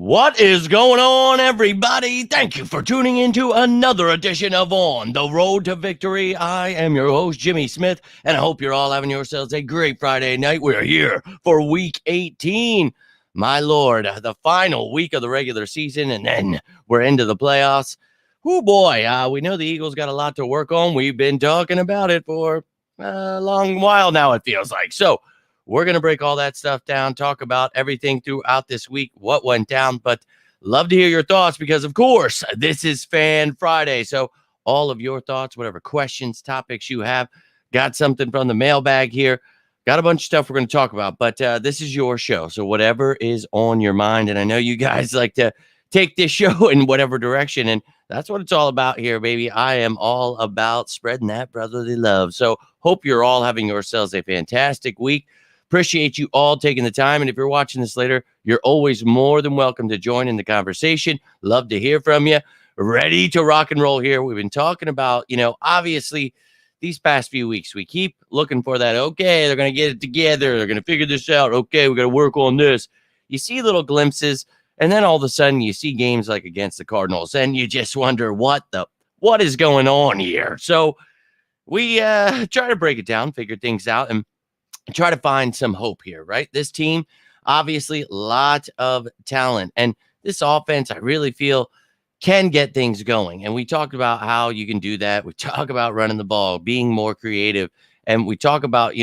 What is going on, everybody? Thank you for tuning into another edition of On the Road to Victory. I am your host, Jimmy Smith, and I hope you're all having yourselves a great Friday night. We're here for Week 18. My Lord, the final week of the regular season, and then we're into the playoffs. Oh boy, we know the Eagles got a lot to work on. We've been talking about it for a long while now, it feels like. So, we're going to break all that stuff down, talk about everything throughout this week, what went down, but love to hear your thoughts because, of course, this is Fan Friday. So all of your thoughts, whatever questions, topics you have, got something from the mailbag here, got a bunch of stuff we're going to talk about, but this is your show. So whatever is on your mind, and I know you guys like to take this show in whatever direction, and that's what it's all about here, baby. I am all about spreading that brotherly love. So hope you're all having yourselves a fantastic week. Appreciate you all taking the time. And if you're watching this later, you're always more than welcome to join in the conversation. Love to hear from you. Ready to rock and roll here. We've been talking about, obviously these past few weeks, we keep looking for that. Okay, they're going to get it together. They're going to figure this out. Okay, we got to work on this. You see little glimpses. And then all of a sudden you see games like against the Cardinals and you just wonder what is going on here. So we try to break it down, figure things out, and try to find some hope here, right? This team, obviously, a lot of talent. And this offense, I really feel, can get things going. And we talked about how you can do that. We talk about running the ball, being more creative. And we talk about,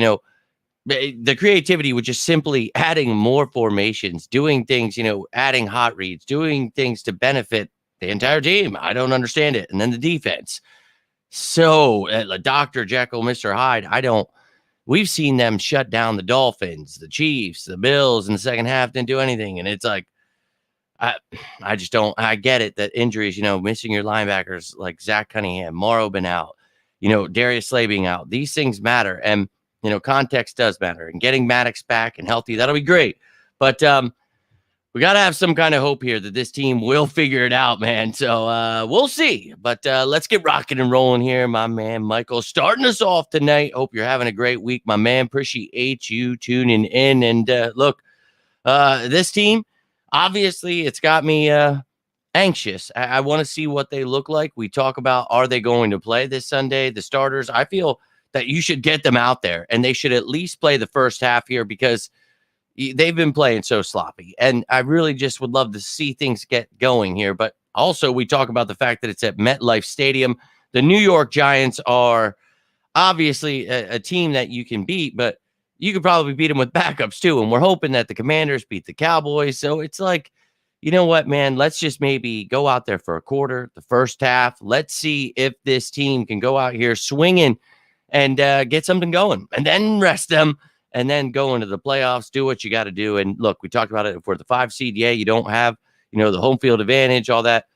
the creativity with just simply adding more formations, doing things, adding hot reads, doing things to benefit the entire team. I don't understand it. And then the defense. So, Dr. Jekyll, Mr. Hyde, we've seen them shut down the Dolphins, the Chiefs, the Bills in the second half, didn't do anything. And it's like, I just don't, I get it that injuries, missing your linebackers like Zach Cunningham, Morrow been out, Darius Slay being out. These things matter. And, context does matter. And getting Maddox back and healthy, that'll be great. But we got to have some kind of hope here that this team will figure it out, man. So we'll see. But let's get rocking and rolling here. My man, Michael, starting us off tonight. Hope you're having a great week, my man. Appreciate you tuning in. And look, this team, obviously, it's got me anxious. I want to see what they look like. We talk about, are they going to play this Sunday? The starters, I feel that you should get them out there. And they should at least play the first half here because they've been playing so sloppy, and I really just would love to see things get going here. But also, we talk about the fact that it's at MetLife Stadium. The New York Giants are obviously a team that you can beat, but you could probably beat them with backups too. And we're hoping that the Commanders beat the Cowboys. So it's like, you know what, man? Let's just maybe go out there for a quarter, the first half. Let's see if this team can go out here swinging and get something going, and then rest them. And then go into the playoffs, do what you got to do. And look, we talked about it for the 5 seed. Yeah, you don't have, the home field advantage, all that.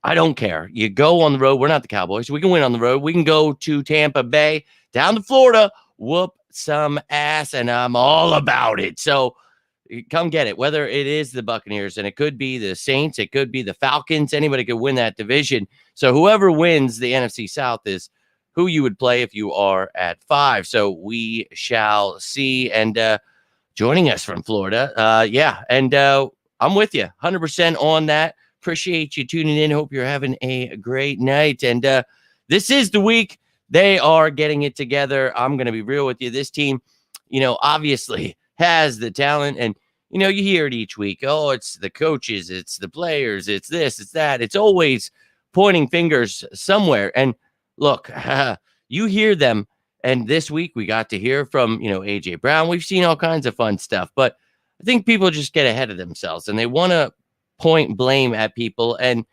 I don't care. You go on the road. We're not the Cowboys. We can win on the road. We can go to Tampa Bay, down to Florida, whoop some ass, and I'm all about it. So come get it. Whether it is the Buccaneers, and it could be the Saints, it could be the Falcons. Anybody could win that division. So whoever wins the NFC South is who you would play if you are at 5. So we shall see. And joining us from Florida, and I'm with you 100% on that. Appreciate you tuning in. Hope you're having a great night. And this is the week they are getting it together. I'm going to be real with you. This team, obviously has the talent. And, you hear it each week. Oh, it's the coaches, it's the players, it's this, it's that. It's always pointing fingers somewhere. And look, you hear them, and this week we got to hear from, A.J. Brown. We've seen all kinds of fun stuff, but I think people just get ahead of themselves, and they want to point blame at people, and,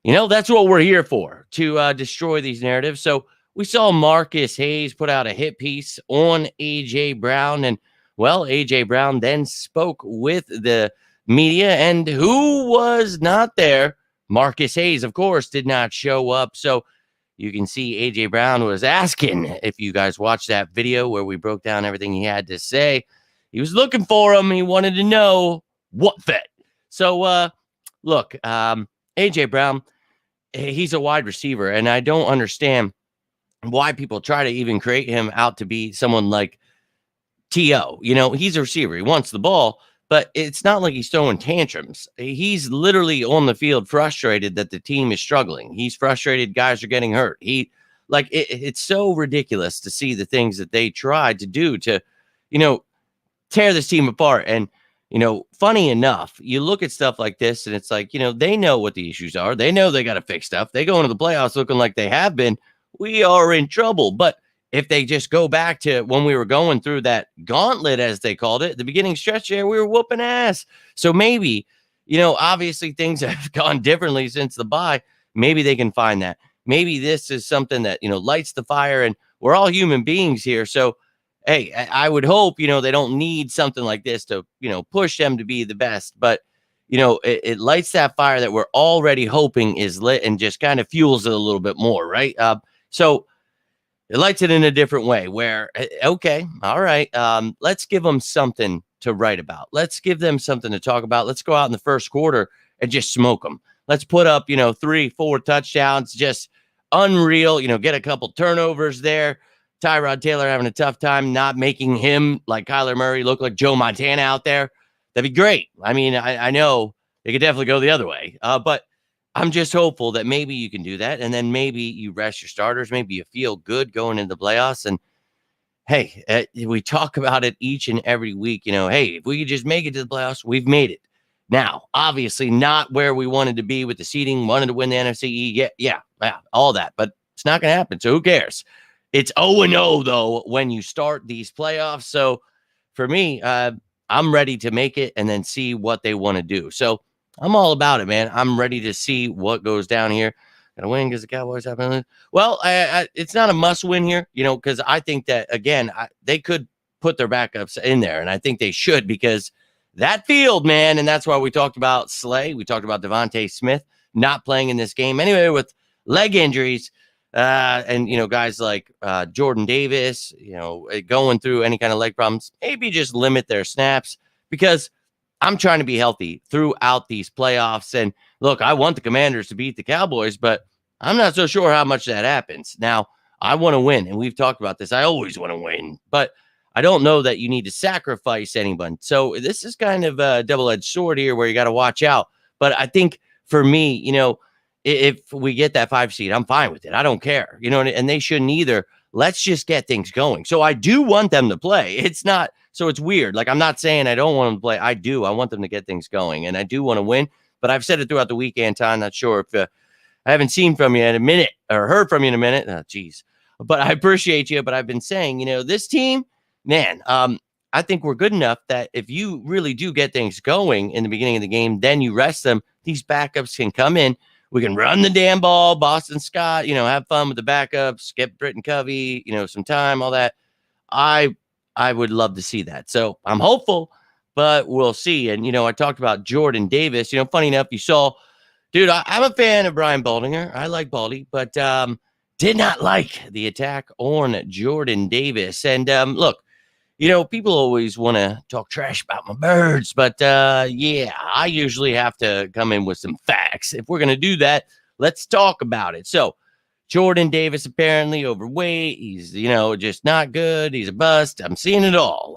that's what we're here for, to destroy these narratives. So we saw Marcus Hayes put out a hit piece on A.J. Brown, and, well, A.J. Brown then spoke with the media, and who was not there? Marcus Hayes, of course, did not show up, so you can see A.J. Brown was asking, if you guys watched that video where we broke down everything he had to say, he was looking for him. He wanted to know what fit. So, look, A.J. Brown, he's a wide receiver, and I don't understand why people try to even create him out to be someone like T.O. He's a receiver. He wants the ball, but it's not like he's throwing tantrums. He's literally on the field frustrated that the team is struggling. He's frustrated guys are getting hurt. It's so ridiculous to see the things that they tried to do to, you know, tear this team apart. And, funny enough, you look at stuff like this and it's like, they know what the issues are. They know they got to fix stuff. They go into the playoffs looking like they have been. We are in trouble. But if they just go back to when we were going through that gauntlet, as they called it, the beginning stretch there, we were whooping ass. So maybe, obviously things have gone differently since the bye. Maybe they can find that. Maybe this is something that, lights the fire, and we're all human beings here. So, hey, I would hope, they don't need something like this to, push them to be the best. But, it lights that fire that we're already hoping is lit and just kind of fuels it a little bit more, right? So it lights it in a different way where, okay, all right, let's give them something to write about. Let's give them something to talk about. Let's go out in the first quarter and just smoke them. Let's put up, 3-4 touchdowns, just unreal, get a couple turnovers there. Tyrod Taylor having a tough time not making him like Kyler Murray look like Joe Montana out there. That'd be great. I mean, I know it could definitely go the other way, but I'm just hopeful that maybe you can do that. And then maybe you rest your starters. Maybe you feel good going into the playoffs. And hey, we talk about it each and every week. Hey, if we could just make it to the playoffs, we've made it. Now, obviously not where we wanted to be with the seeding, wanted to win the NFC. Yeah, all that. But it's not going to happen. So who cares? It's 0-0, though, when you start these playoffs. So for me, I'm ready to make it and then see what they want to do. So I'm all about it, man. I'm ready to see what goes down here. Gonna win because the Cowboys have been. Well, it's not a must win here, because I think that, again, they could put their backups in there, and I think they should, because that field, man, and that's why we talked about Slay. We talked about Devontae Smith not playing in this game anyway with leg injuries. And, guys like Jordan Davis, going through any kind of leg problems, maybe just limit their snaps, because I'm trying to be healthy throughout these playoffs. And look, I want the Commanders to beat the Cowboys, but I'm not so sure how much that happens. Now, I want to win, and we've talked about this. I always want to win, but I don't know that you need to sacrifice anyone. So this is kind of a double-edged sword here where you got to watch out. But I think for me, if we get that 5 seed, I'm fine with it. I don't care, and they shouldn't either. Let's just get things going. So I do want them to play. It's not, so it's weird. Like, I'm not saying I don't want them to play. I do. I want them to get things going, and I do want to win. But I've said it throughout the weekend, Tom. Not sure if I haven't seen from you in a minute or heard from you in a minute. Oh, geez. But I appreciate you. But I've been saying, this team, man, I think we're good enough that if you really do get things going in the beginning of the game, then you rest them. These backups can come in. We can run the damn ball, Boston Scott, have fun with the backups, get Britton Covey, some time, all that. I would love to see that. So I'm hopeful, but we'll see. And, I talked about Jordan Davis. Funny enough, you saw, dude, I'm a fan of Brian Baldinger. I like Baldy, but did not like the attack on Jordan Davis. And look, people always want to talk trash about my birds, but yeah, I usually have to come in with some facts. If we're going to do that, let's talk about it. So Jordan Davis, apparently overweight. He's, just not good. He's a bust. I'm seeing it all.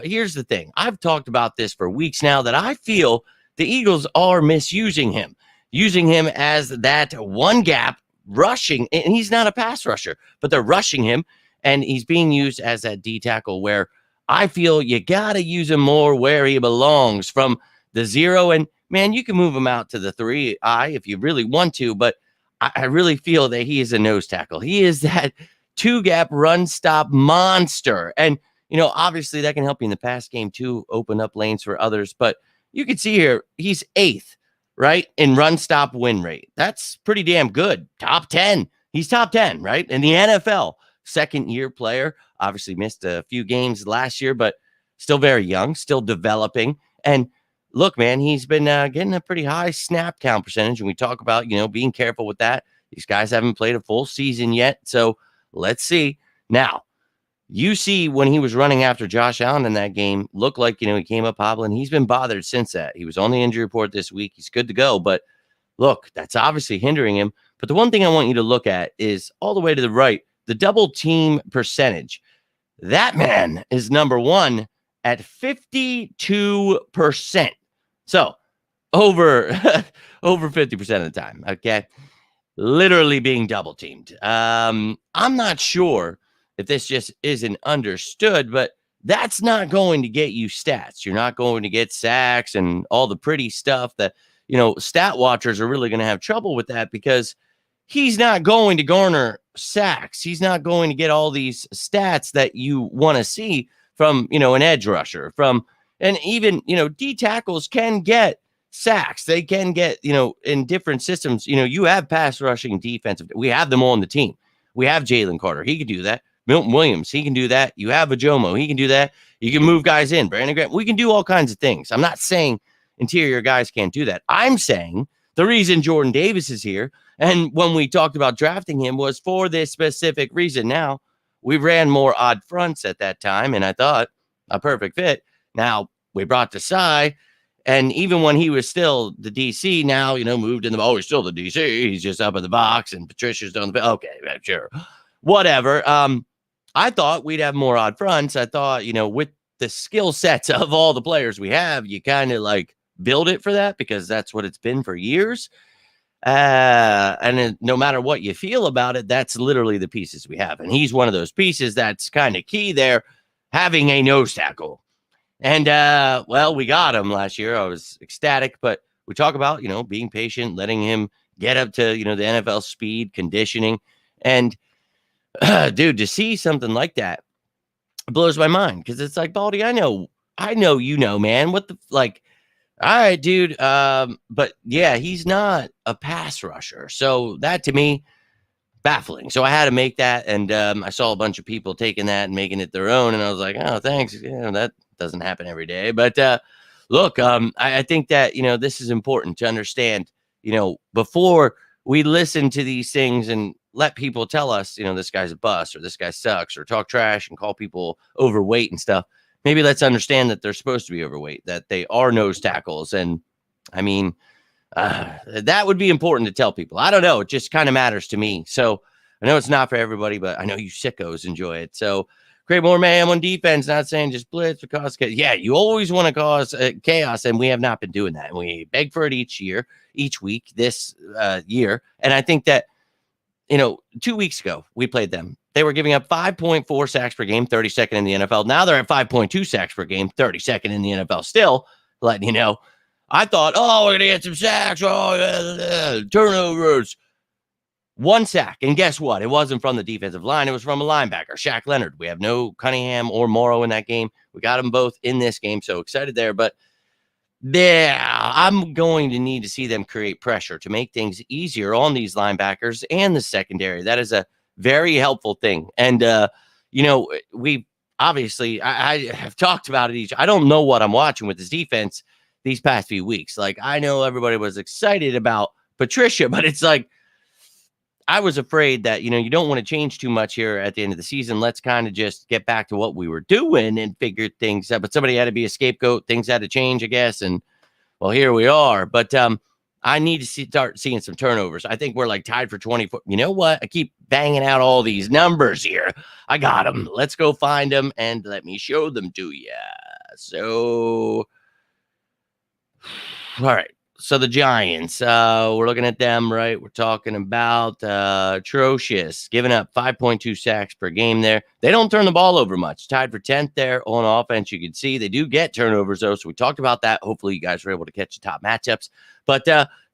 Here's the thing. I've talked about this for weeks now, that I feel the Eagles are misusing him, using him as that one gap rushing. And he's not a pass rusher, but they're rushing him. And he's being used as that D tackle, where I feel you got to use him more where he belongs, from the 0. And, man, you can move him out to the 3-eye if you really want to. But I really feel that he is a nose tackle. He is that 2-gap run stop monster. And, obviously that can help you in the pass game too, open up lanes for others. But you can see here, he's 8th, right, in run stop win rate. That's pretty damn good. Top 10. He's top 10, right, in the NFL. Second-year player, obviously missed a few games last year, but still very young, still developing. And look, man, he's been getting a pretty high snap count percentage, and we talk about, being careful with that. These guys haven't played a full season yet, so let's see. Now, you see when he was running after Josh Allen in that game, looked like, he came up hobbling. He's been bothered since that. He was on the injury report this week. He's good to go, but look, that's obviously hindering him. But the one thing I want you to look at is all the way to the right, the double team percentage. That man is number 1 at 52%. So over over 50% of the time. Okay. Literally being double teamed. I'm not sure if this just isn't understood, but that's not going to get you stats. You're not going to get sacks and all the pretty stuff that, stat watchers are really going to have trouble with that because he's not going to garner sacks. He's not going to get all these stats that you want to see from, an edge rusher, and even, D tackles can get sacks. They can get, in different systems, you have pass rushing defensive. We have them on the team. We have Jalen Carter. He can do that. Milton Williams, he can do that. You have a Jomo. He can do that. You can move guys in. Brandon Graham. We can do all kinds of things. I'm not saying interior guys can't do that. I'm saying the reason Jordan Davis is here, and when we talked about drafting him, was for this specific reason. Now, we ran more odd fronts at that time, and I thought a perfect fit. Now, we brought Desai, and even when he was still the DC, now, moved in he's still the DC. He's just up in the box, and Patricia's done the, okay, sure. Whatever. I thought we'd have more odd fronts. I thought, with the skill sets of all the players we have, you kind of like build it for that because that's what it's been for years. And no matter what you feel about it, that's literally the pieces we have. And he's one of those pieces that's kind of key there, having a nose tackle. And, we got him last year. I was ecstatic, but we talk about, being patient, letting him get up to, the NFL speed, conditioning. And, dude, to see something like that blows my mind because it's like, Baldy, I know, man. What the, all right, dude. But yeah, he's not a pass rusher. So that to me, baffling. So I had to make that. And I saw a bunch of people taking that and making it their own. And I was like, oh, thanks. That doesn't happen every day. But look, I think that, this is important to understand, before we listen to these things and let people tell us, this guy's a bust or this guy sucks or talk trash and call people overweight and stuff. Maybe let's understand that they're supposed to be overweight, that they are nose tackles. And I mean, that would be important to tell people. I don't know. It just kind of matters to me. So I know it's not for everybody, but I know you sickos enjoy it. So create more mayhem on defense, not saying just blitz because, you always want to cause chaos. And we have not been doing that. And we beg for it each week, this year. And I think that, 2 weeks ago, we played them. They were giving up 5.4 sacks per game, 32nd in the NFL. Now they're at 5.2 sacks per game, 32nd in the NFL. Still letting you know. I thought, we're going to get some sacks. Turnovers. 1 sack. And guess what? It wasn't from the defensive line. It was from a linebacker, Shaq Leonard. We have no Cunningham or Morrow in that game. We got them both in this game. So excited there. But I'm going to need to see them create pressure to make things easier on these linebackers and the secondary. That is a very helpful thing. And, we obviously, I have talked about it I don't know what I'm watching with this defense these past few weeks. Like, I know everybody was excited about Patricia, but it's like, I was afraid that, you don't want to change too much here at the end of the season. Let's kind of just get back to what we were doing and figure things out. But somebody had to be a scapegoat. Things had to change, I guess. And, well, here we are. But I need to start seeing some turnovers. I think we're tied for 24. You know what? I keep banging out all these numbers here. I got them. Let's go find them and let me show them to you. So, all right. So the Giants, we're looking at them, right? We're talking about atrocious, giving up 5.2 sacks per game there. They don't turn the ball over much. Tied for 10th there on offense. You can see they do get turnovers, though. So we talked about that. Hopefully you guys were able to catch the top matchups. But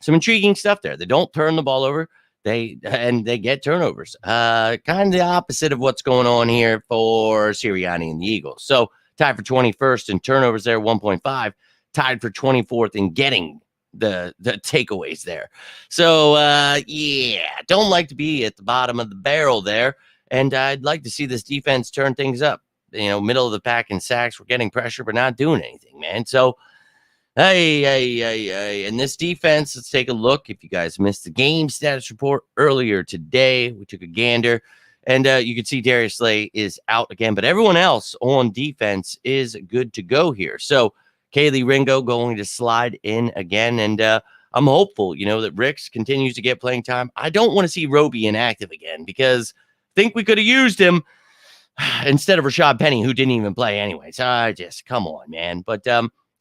some intriguing stuff there. They don't turn the ball over. They get turnovers. Kind of the opposite of what's going on here for Sirianni and the Eagles. So tied for 21st in turnovers there, 1.5. Tied for 24th in getting the takeaways there. So don't like to be at the bottom of the barrel there, and I'd like to see this defense turn things up. Middle of the pack in sacks. We're getting pressure but not doing anything, man. So hey, and this defense, let's take a look. If you guys missed the game status report earlier today, we took a gander, and you can see Darius Slay is out again, but everyone else on defense is good to go here. So Kaylee Ringo going to slide in again. And I'm hopeful, that Ricks continues to get playing time. I don't want to see Roby inactive again because I think we could have used him. instead of Rashad Penny, who didn't even play anyway. So I just, come on, man. But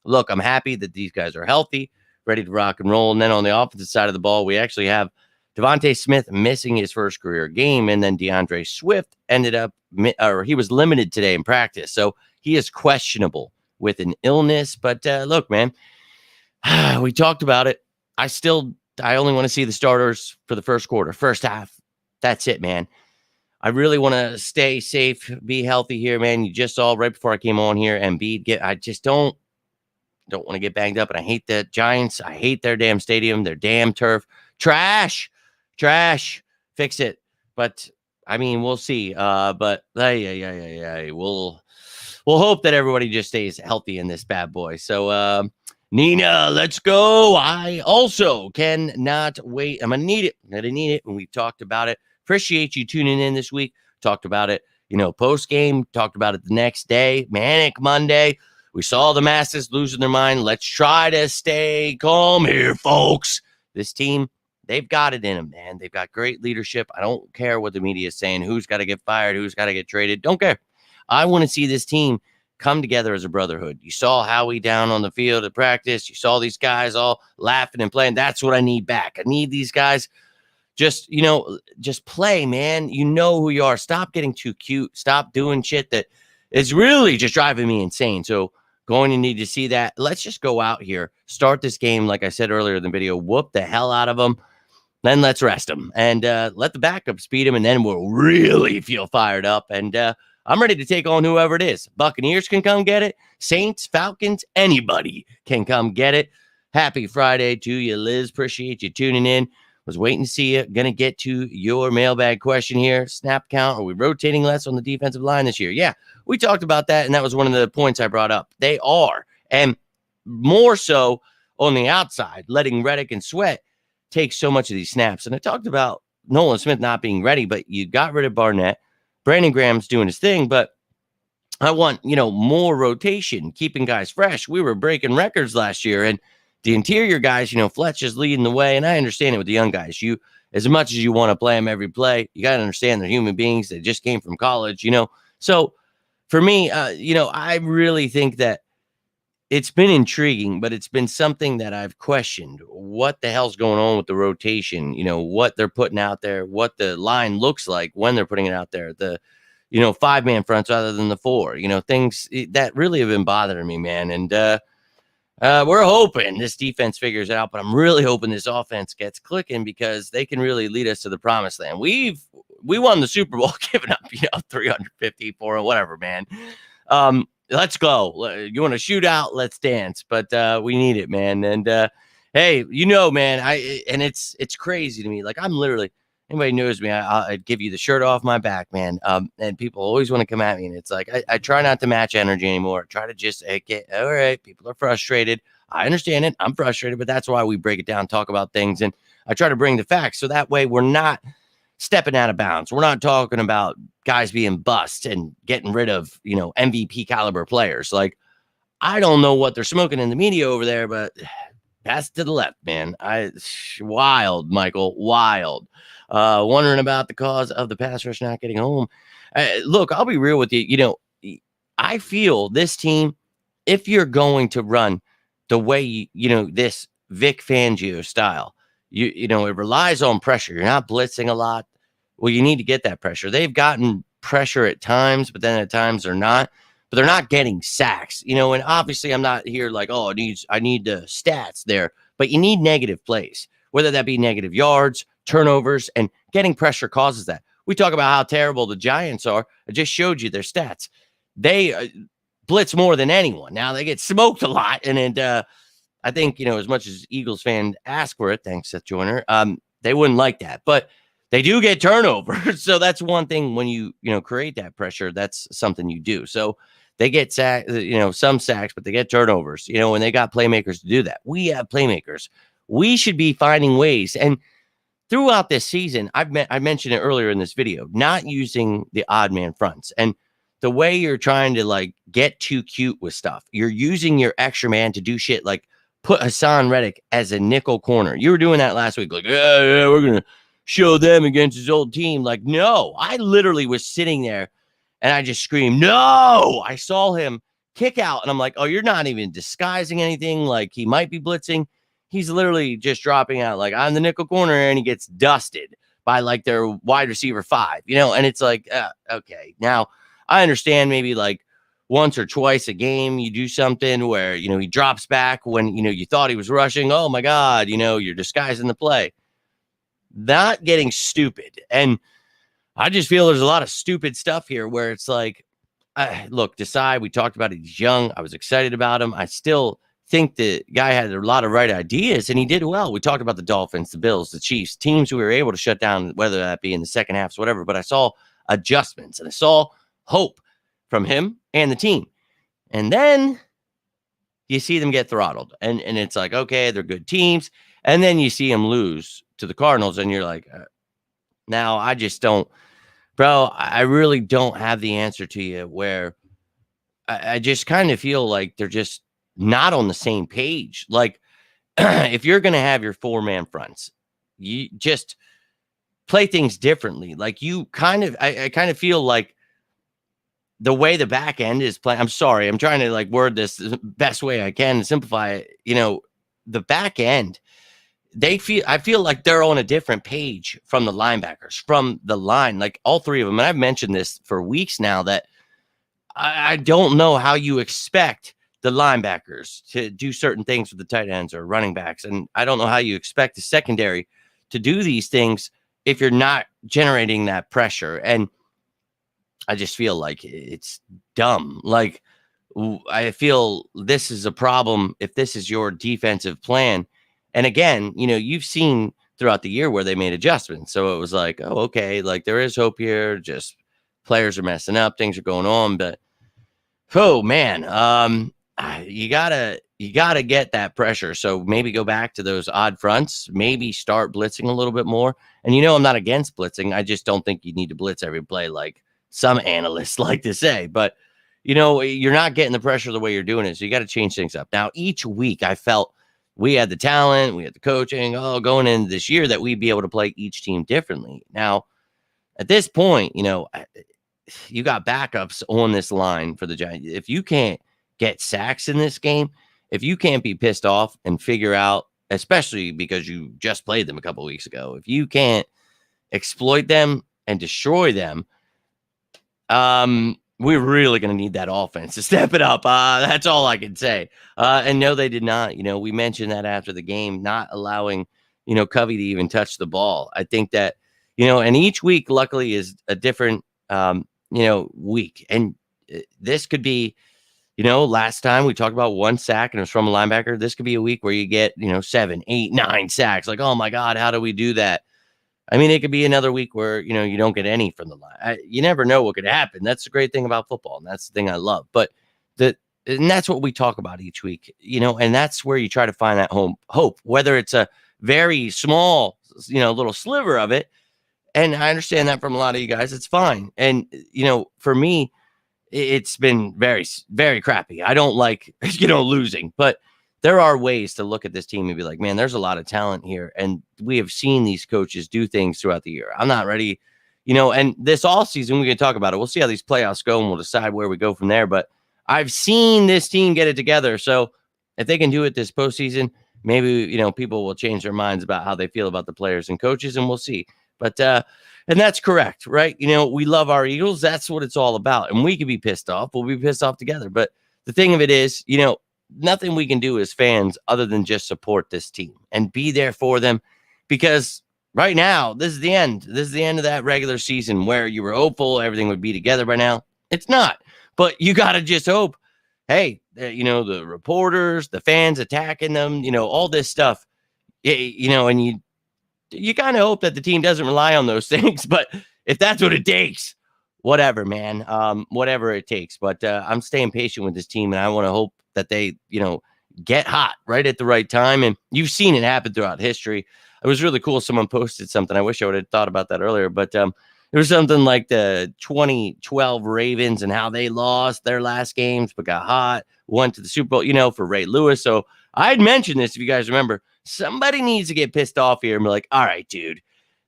look, I'm happy that these guys are healthy, ready to rock and roll. And then on the offensive side of the ball, we actually have Devontae Smith missing his first career game, and then DeAndre Swift ended up, or he was limited today in practice. So he is questionable with an illness. But look, man, we talked about it. I only want to see the starters for the first quarter, first half. That's it, man. I really want to stay safe, be healthy here, man. You just saw right before I came on here, Embiid I just don't want to get banged up. And I hate the Giants. I hate their damn stadium, their damn turf. Trash. Fix it. But I mean, we'll see. But we'll hope that everybody just stays healthy in this bad boy. So Nina, let's go. I also cannot wait. I'm gonna need it. And we've talked about it. Appreciate you tuning in this week. Talked about it, post game. Talked about it the next day. Manic Monday. We saw the masses losing their mind. Let's try to stay calm here, folks. This team, they've got it in them, man. They've got great leadership. I don't care what the media is saying. Who's got to get fired? Who's got to get traded? Don't care. I want to see this team come together as a brotherhood. You saw Howie down on the field at practice. You saw these guys all laughing and playing. That's what I need back. I need these guys just play, man. You know who you are. Stop getting too cute. Stop doing shit that is really just driving me insane. So going to need to see that. Let's just go out here, start this game, like I said earlier in the video, whoop the hell out of them. Then let's rest them and let the backup speed them, and then we'll really feel fired up. And I'm ready to take on whoever it is. Buccaneers can come get it. Saints, Falcons, anybody can come get it. Happy Friday to you, Liz. Appreciate you tuning in. Was waiting to see you. Gonna get to your mailbag question here. Snap count. Are we rotating less on the defensive line this year? Yeah, we talked about that, and that was one of the points I brought up. They are, and more so on the outside, letting Reddick and Sweat take so much of these snaps. And I talked about Nolan Smith not being ready, but you got rid of Barnett. Brandon Graham's doing his thing, but I want, more rotation, keeping guys fresh. We were breaking records last year, and the interior guys, Fletch is leading the way, and I understand it with the young guys. You, as much as you want to play them every play, you got to understand they're human beings. They just came from college, So for me, I really think that it's been intriguing, but it's been something that I've questioned. What the hell's going on with the rotation? What they're putting out there, what the line looks like when they're putting it out there. The, 5-man fronts rather than the 4, things that really have been bothering me, man. And we're hoping this defense figures it out, but I'm really hoping this offense gets clicking because they can really lead us to the promised land. We won the Super Bowl giving up, 350 for whatever, man. Let's go. You want to shoot out? Let's dance. But we need it, man. And hey, man, and it's crazy to me. Like, I'm literally, anybody knows me, I'd give you the shirt off my back, man. And people always want to come at me, and it's like I try not to match energy anymore. I try to just get, all right, people are frustrated. I understand it. I'm frustrated, but that's why we break it down, talk about things, and I try to bring the facts so that way we're not stepping out of bounds. We're not talking about guys being bust and getting rid of, MVP caliber players. Like, I don't know what they're smoking in the media over there, but pass to the left, man. Wild, Michael, wild. Wondering about the cause of the pass rush not getting home. Look, I'll be real with you. I feel this team, if you're going to run the way, this Vic Fangio style, it relies on pressure. You're not blitzing a lot. Well, you need to get that pressure. They've gotten pressure at times, but then at times they're not. But they're not getting sacks, and obviously I'm not here like, oh, I need the stats there, but you need negative plays, whether that be negative yards, turnovers, and getting pressure causes that. We talk about how terrible the Giants are. I just showed you their stats. They blitz more than anyone. Now they get smoked a lot, and I think, as much as Eagles fans ask for it, thanks, Seth Joyner, they wouldn't like that, but they do get turnovers. So that's one thing when you create that pressure, that's something you do. So they get some sacks, but they get turnovers, and they got playmakers to do that. We have playmakers. We should be finding ways. And throughout this season, I mentioned it earlier in this video, not using the odd man fronts. And the way you're trying to get too cute with stuff, you're using your extra man to do shit like put Hassan Reddick as a nickel corner. You were doing that last week. Like, yeah, we're going to show them against his old team. Like, no, I literally was sitting there And I just screamed, no! I saw him kick out, and I'm like, oh, you're not even disguising anything. Like, he might be blitzing. He's literally just dropping out, like, I'm the nickel corner, and he gets dusted by, like, their wide receiver 5, and it's like, okay. Now, I understand maybe, like, once or twice a game, you do something where, he drops back when, you thought he was rushing. Oh, my God, you're disguising the play. Not getting stupid. And I just feel there's a lot of stupid stuff here where it's like, look, Desai, we talked about it. He's young. I was excited about him. I still think the guy had a lot of right ideas, and he did well. We talked about the Dolphins, the Bills, the Chiefs, teams we were able to shut down, whether that be in the second half, whatever. But I saw adjustments, and I saw hope from him and the team. And then you see them get throttled, and it's like, okay, they're good teams. And then you see them lose to the Cardinals, and you're like, now I just don't. Bro, I really don't have the answer to you where I just kind of feel like they're just not on the same page. Like, if you're going to have your 4-man fronts, you just play things differently. Like, I kind of feel like the way the back end is playing. I'm sorry. I'm trying to like word this the best way I can and simplify it. The back end, I feel like they're on a different page from the linebackers, from the line, like all 3 of them. And I've mentioned this for weeks now that I don't know how you expect the linebackers to do certain things with the tight ends or running backs. And I don't know how you expect the secondary to do these things if you're not generating that pressure. And I just feel like it's dumb. Like, I feel this is a problem if this is your defensive plan. And again, you've seen throughout the year where they made adjustments. So it was like, oh, okay, like there is hope here. Just players are messing up. Things are going on. But, oh, man, you gotta get that pressure. So maybe go back to those odd fronts. Maybe start blitzing a little bit more. And, I'm not against blitzing. I just don't think you need to blitz every play like some analysts like to say. But, you're not getting the pressure the way you're doing it. So you got to change things up. Now, each week I felt we had the talent, we had the coaching, going into this year that we'd be able to play each team differently. Now, at this point, you got backups on this line for the Giants. If you can't get sacks in this game, if you can't be pissed off and figure out, especially because you just played them a couple of weeks ago, if you can't exploit them and destroy them, we're really going to need that offense to step it up. That's all I can say. And no, they did not. We mentioned that after the game, not allowing, Covey to even touch the ball. I think that, and each week, luckily, is a different, week. And this could be, last time we talked about 1 sack and it was from a linebacker. This could be a week where you get, 7, 8, 9 sacks. Like, oh, my God, how do we do that? I mean, it could be another week where, you don't get any from the line. You never know what could happen. That's the great thing about football. And that's the thing I love. But and that's what we talk about each week, and that's where you try to find that hope, whether it's a very small, little sliver of it. And I understand that from a lot of you guys, it's fine. And, for me, it's been very, very crappy. I don't like, losing, but there are ways to look at this team and be like, man, there's a lot of talent here. And we have seen these coaches do things throughout the year. I'm not ready, and this all season, we can talk about it. We'll see how these playoffs go and we'll decide where we go from there. But I've seen this team get it together. So if they can do it this postseason, maybe, people will change their minds about how they feel about the players and coaches, and we'll see. But, and that's correct, right? We love our Eagles. That's what it's all about. And we can be pissed off. We'll be pissed off together. But the thing of it is, nothing we can do as fans other than just support this team and be there for them, because right now, this is the end. This is the end of that regular season where you were hopeful everything would be together by now. It's not, but you got to just hope, hey, the reporters, the fans attacking them, all this stuff, and you kind of hope that the team doesn't rely on those things. But if that's what it takes, whatever, man, whatever it takes. But I'm staying patient with this team, and I want to hope that they, get hot right at the right time. And you've seen it happen throughout history. It was really cool. Someone posted something. I wish I would have thought about that earlier, but it was something like the 2012 Ravens and how they lost their last games, but got hot, went to the Super Bowl, for Ray Lewis. So I had mentioned this, if you guys remember, somebody needs to get pissed off here and be like, all right, dude,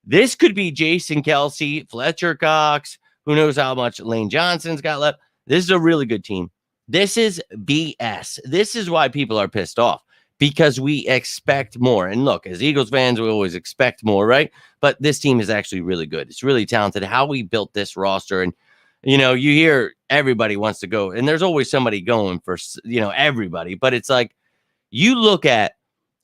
this could be Jason Kelsey, Fletcher Cox, Who knows how much Lane Johnson's got left? This is a really good team. This is BS. This is why people are pissed off, because we expect more. And look, as Eagles fans, we always expect more, right? But this team is actually really good. It's really talented. How we built this roster, and you hear everybody wants to go, and there's always somebody going for everybody. But it's like, you look at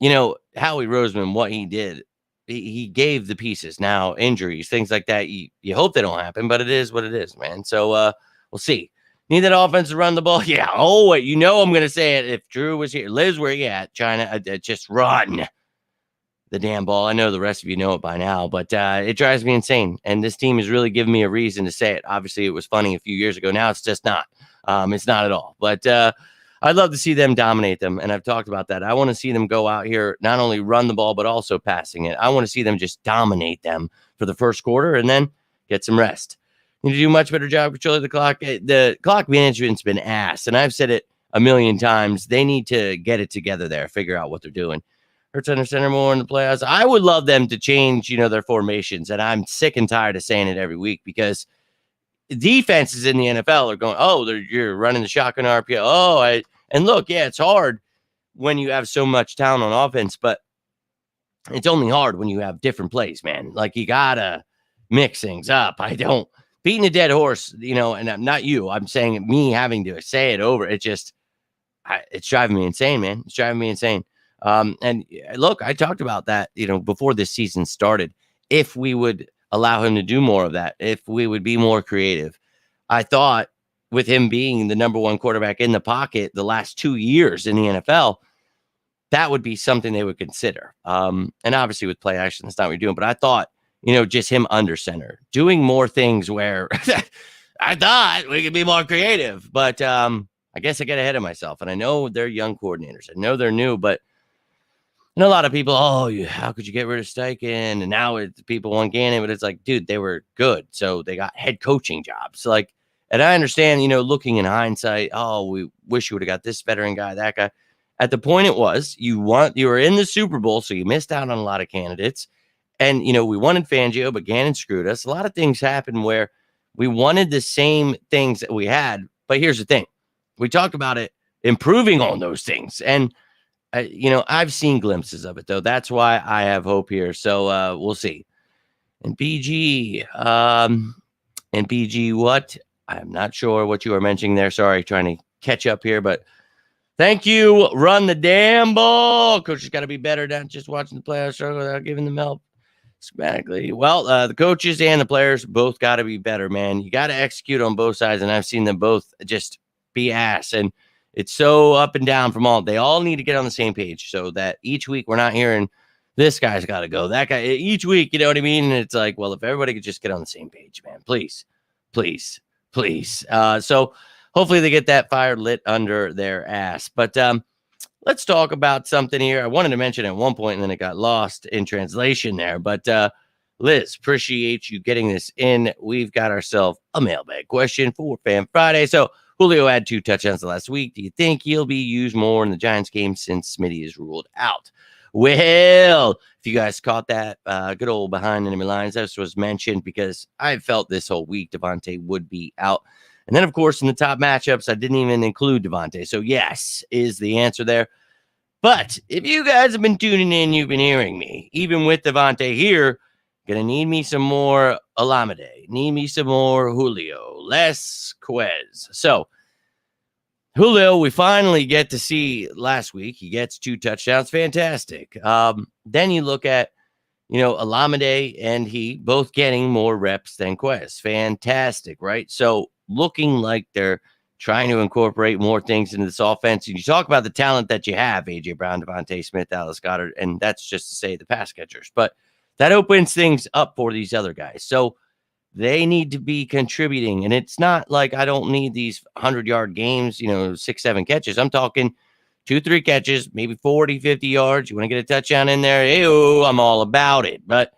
Howie Roseman, what he did. He gave the pieces. Now injuries, things like that, you hope they don't happen, but it is what it is, man. So we'll see. Need that offense to run the ball? Yeah. Oh, wait, I'm going to say it. If Drew was here, Liz, where you at? China, just run the damn ball. I know the rest of you know it by now, but it drives me insane. And this team has really given me a reason to say it. Obviously, it was funny a few years ago. Now it's just not. It's not at all. But I'd love to see them dominate them, and I've talked about that. I want to see them go out here, not only run the ball, but also passing it. I want to see them just dominate them for the first quarter and then get some rest. Need to do a much better job controlling the clock. The clock management's been ass, and I've said it a million times. They need to get it together there, figure out what they're doing. Hurts under center more in the playoffs. I would love them to change, their formations, and I'm sick and tired of saying it every week, because defenses in the NFL are going, you're running the shotgun RPO. And look, yeah, it's hard when you have so much talent on offense, but it's only hard when you have different plays, man. Like, you gotta mix things up. Beating a dead horse, and I'm not you. I'm saying me having to say it over. It's driving me insane, man. It's driving me insane. And look, I talked about that, before this season started. If we would allow him to do more of that, if we would be more creative, I thought with him being the number one quarterback in the pocket the last 2 years in the NFL, that would be something they would consider. And obviously with play action, that's not what you're doing. But I thought, just him under center, doing more things where I thought we could be more creative. But I guess I get ahead of myself. And I know they're young coordinators. I know they're new, but a lot of people, how could you get rid of Steichen? And now people want Gannon, but it's like, dude, they were good. So they got head coaching jobs. And I understand, looking in hindsight, we wish you would have got this veteran guy, that guy. At the point it was, you were in the Super Bowl, so you missed out on a lot of candidates. And, we wanted Fangio, but Gannon screwed us. A lot of things happened where we wanted the same things that we had. But here's the thing. We talked about it, improving on those things. And, I've seen glimpses of it, though. That's why I have hope here. So we'll see. And BG, what? I'm not sure what you were mentioning there. Sorry, trying to catch up here, but thank you. Run the damn ball. Coach has got to be better than just watching the players struggle without giving them help schematically. Well, the coaches and the players both got to be better, man. You got to execute on both sides, and I've seen them both just be ass, and it's so up and down from all. They all need to get on the same page so that each week we're not hearing this guy's got to go, that guy. Each week, you know what I mean? And it's like, well, if everybody could just get on the same page, man, please. So hopefully they get that fire lit under their ass. But let's talk about something here. I wanted to mention at one point, and then it got lost in translation there. But Liz, appreciate you getting this in. We've got ourselves a mailbag question for Fan Friday. So Julio had 2 touchdowns last week. Do you think he'll be used more in the Giants game since Smitty is ruled out? Well, if you guys caught that, good old behind enemy lines, this was mentioned because I felt this whole week Devontae would be out. And then, of course, in the top matchups, I didn't even include Devontae. So, yes, is the answer there. But if you guys have been tuning in, you've been hearing me. Even with Devontae here, going to need me some more Olamide. Need me some more Julio. Less Quez. So, Julio, we finally get to see last week. He gets 2 touchdowns. Fantastic. Then you look at, Olamide and he both getting more reps than Quez. Fantastic, right? So looking like they're trying to incorporate more things into this offense. And you talk about the talent that you have, A.J. Brown, Devontae Smith, Dallas Goedert, and that's just to say the pass catchers. But that opens things up for these other guys. So they need to be contributing. And it's not like I don't need these 100-yard games, 6, 7 catches. I'm talking 2, 3 catches, maybe 40, 50 yards. You want to get a touchdown in there? Ew, I'm all about it. But,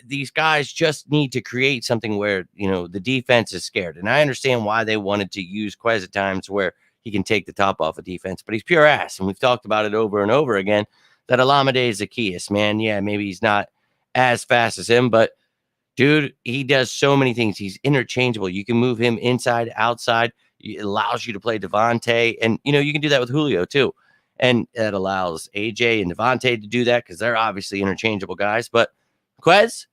these guys just need to create something where, the defense is scared. And I understand why they wanted to use Quez at times where he can take the top off of defense. But he's pure ass. And we've talked about it over and over again that Olamide is Zacchaeus, man. Yeah, maybe he's not as fast as him, but Dude, he does so many things. He's interchangeable. You can move him inside, outside. It allows you to play Devontae. And, you can do that with Julio, too. And that allows AJ and Devontae to do that because they're obviously interchangeable guys. But Quez,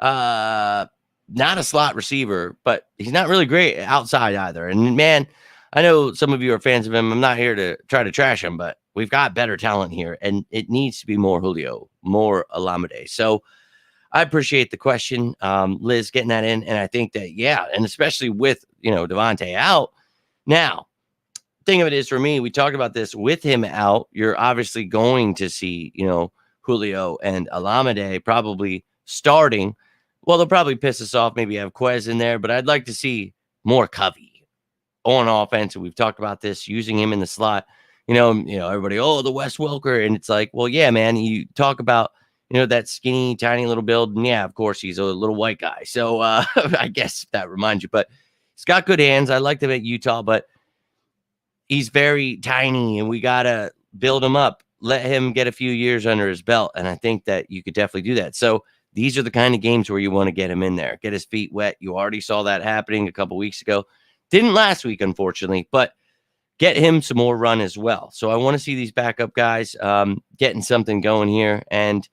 not a slot receiver, but he's not really great outside either. And, man, I know some of you are fans of him. I'm not here to try to trash him, but we've got better talent here. And it needs to be more Julio, more Alameda. So, I appreciate the question, Liz, getting that in. And I think that, yeah, and especially with, Devontae out. Now, thing of it is for me, we talked about this with him out. You're obviously going to see, Julio and Alameda probably starting. Well, they'll probably piss us off. Maybe have Quez in there, but I'd like to see more Covey on offense. And we've talked about this, using him in the slot. Everybody, the Wes Welker. And it's like, well, yeah, man, you talk about, that skinny, tiny little build. And yeah, of course, he's a little white guy. So I guess that reminds you. But he's got good hands. I like him at Utah, but he's very tiny, and we got to build him up. Let him get a few years under his belt, and I think that you could definitely do that. So these are the kind of games where you want to get him in there, get his feet wet. You already saw that happening a couple weeks ago. Didn't last week, unfortunately, but get him some more run as well. So I want to see these backup guys getting something going here. And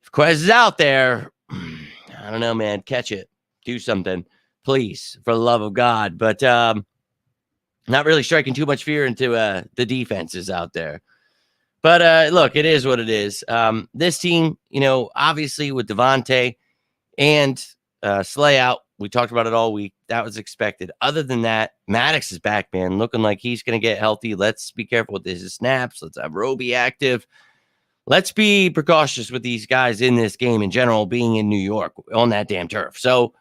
if Quez is out there, I don't know, man, catch it, do something, please, for the love of God. But not really striking too much fear into the defenses out there. But look, it is what it is. This team, obviously with Devontae and Slay out, we talked about it all week. That was expected. Other than that, Maddox is back, man, looking like he's going to get healthy. Let's be careful with his snaps. Let's have Roby active. Let's be precautious with these guys in this game in general, being in New York on that damn turf. So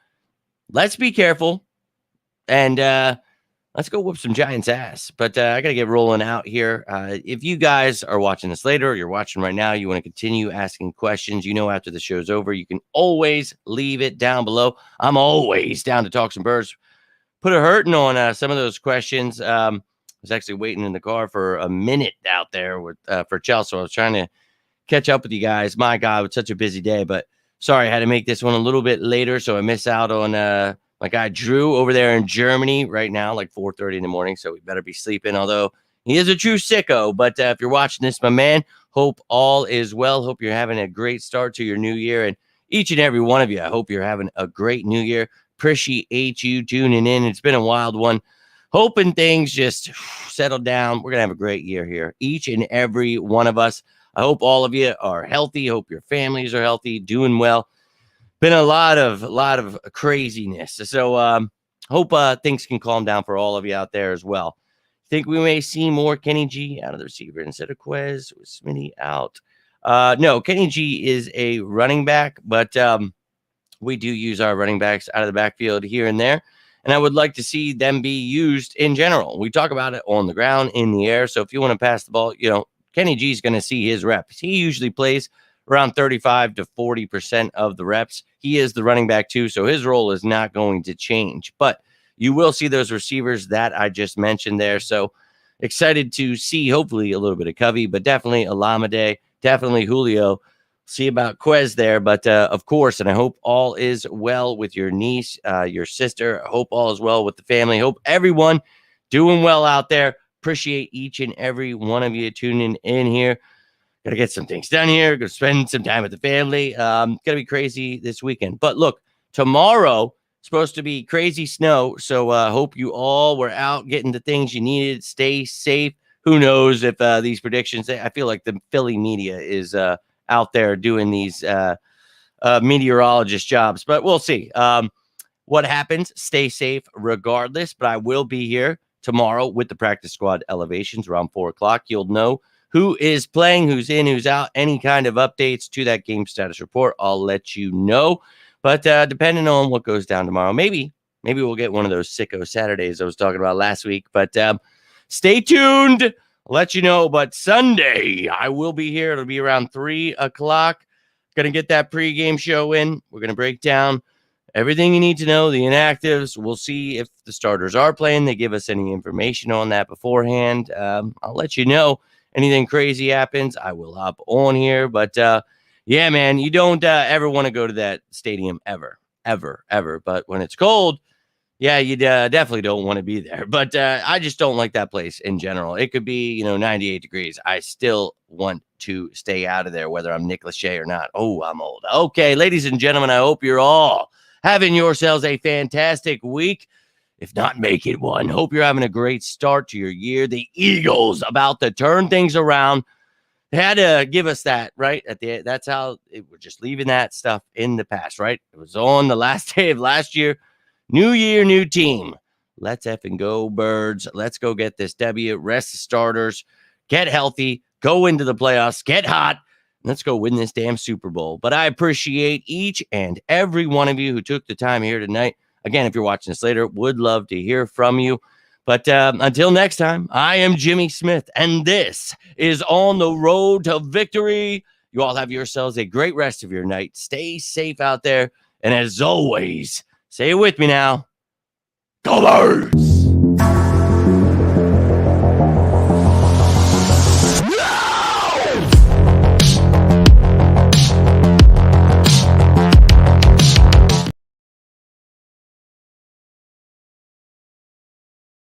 let's be careful and let's go whoop some Giants ass. But I got to get rolling out here. If you guys are watching this later, or you're watching right now, you want to continue asking questions, after the show's over, you can always leave it down below. I'm always down to talk some birds. Put a hurting on some of those questions. I was actually waiting in the car for a minute out there for Chelsea. So I was trying to catch up with you guys. My God, it's such a busy day, but sorry, I had to make this one a little bit later, so I miss out on my guy Drew over there in Germany right now, like 4:30 in the morning, so we better be sleeping, although he is a true sicko. But if you're watching this, my man, hope all is well. Hope you're having a great start to your new year, and each and every one of you, I hope you're having a great new year. Appreciate you tuning in. It's been a wild one. Hoping things just settle down. We're going to have a great year here, each and every one of us. I hope all of you are healthy. Hope your families are healthy, doing well. Been a lot of craziness. So hope things can calm down for all of you out there as well. Think we may see more Kenny G out of the receiver instead of Quez with Smitty out. No, Kenny G is a running back, but we do use our running backs out of the backfield here and there. And I would like to see them be used in general. We talk about it on the ground, in the air. So if you want to pass the ball, Kenny G is going to see his reps. He usually plays around 35 to 40% of the reps. He is the running back too, so his role is not going to change. But you will see those receivers that I just mentioned there. So excited to see hopefully a little bit of Covey, but definitely Alameda, definitely Julio. See about Quez there, but of course, and I hope all is well with your niece, your sister. I hope all is well with the family. Hope everyone doing well out there. Appreciate each and every one of you tuning in here. Got to get some things done here. Going to spend some time with the family. Going to be crazy this weekend. But look, tomorrow supposed to be crazy snow. So hope you all were out getting the things you needed. Stay safe. Who knows if these predictions, I feel like the Philly media is out there doing these meteorologist jobs. But we'll see what happens. Stay safe regardless. But I will be here tomorrow with the practice squad elevations around 4 o'clock. You'll know who is playing, who's in, who's out, any kind of updates to that game status report. I'll let you know. But depending on what goes down tomorrow, maybe we'll get one of those sicko Saturdays I was talking about last week. But stay tuned. I'll let you know. But Sunday, I will be here. It'll be around 3 o'clock. Going to get that pregame show in. We're going to break down everything you need to know, the inactives. We'll see if the starters are playing. They give us any information on that beforehand. I'll let you know. Anything crazy happens, I will hop on here. But Yeah, man, you don't ever want to go to that stadium ever, ever, ever. But when it's cold, yeah, you definitely don't want to be there. But I just don't like that place in general. It could be, 98 degrees. I still want to stay out of there, whether I'm Nick Lachey or not. Oh, I'm old. Okay, ladies and gentlemen, I hope you're all having yourselves a fantastic week. If not, make it one. Hope you're having a great start to your year. The Eagles about to turn things around. They had to give us that, right? That's how we're just leaving that stuff in the past, right? It was on the last day of last year. New year, new team. Let's effing go, Birds. Let's go get this W. Rest the starters. Get healthy. Go into the playoffs. Get hot. Let's go win this damn Super Bowl. But I appreciate each and every one of you who took the time here tonight. Again, if you're watching this later, would love to hear from you. But until next time, I am Jimmy Smith, and this is On the Road to Victory. You all have yourselves a great rest of your night. Stay safe out there. And as always, say it with me now. Go Birds!